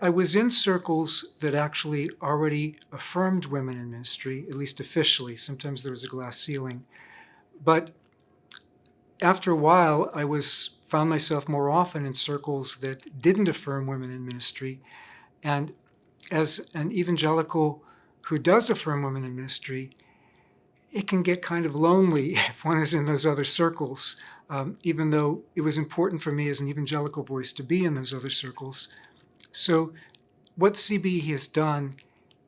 I was in circles that actually already affirmed women in ministry, at least officially. Sometimes there was a glass ceiling. But after a while, found myself more often in circles that didn't affirm women in ministry. And as an evangelical who does affirm women in ministry, it can get kind of lonely if one is in those other circles, even though it was important for me as an evangelical voice to be in those other circles. So what CBE has done,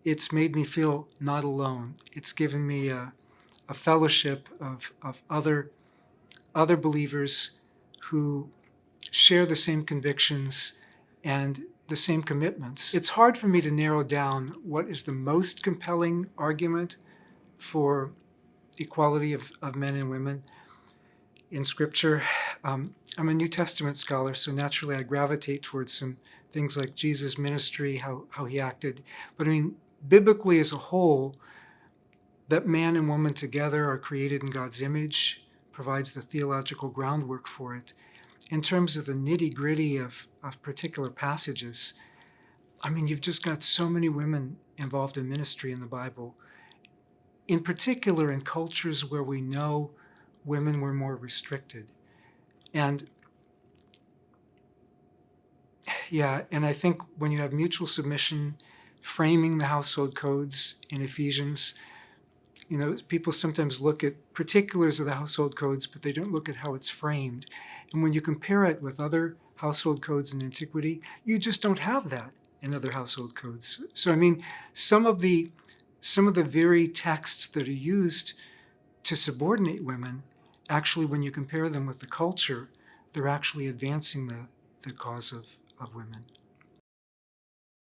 it's made me feel not alone. It's given me a fellowship of other believers who share the same convictions and the same commitments. It's hard for me to narrow down what is the most compelling argument for equality of men and women in Scripture. I'm a New Testament scholar, so naturally I gravitate towards some things like Jesus' ministry, how he acted. But I mean, biblically as a whole, that man and woman together are created in God's image provides the theological groundwork for it. In terms of the nitty-gritty of particular passages, I mean, you've just got so many women involved in ministry in the Bible. In particular, in cultures where we know women were more restricted. And I think when you have mutual submission, framing the household codes in Ephesians, people sometimes look at particulars of the household codes, but they don't look at how it's framed. And when you compare it with other household codes in antiquity, you just don't have that in other household codes. So, I mean, some of the very texts that are used to subordinate women, actually, when you compare them with the culture, they're actually advancing the cause of women.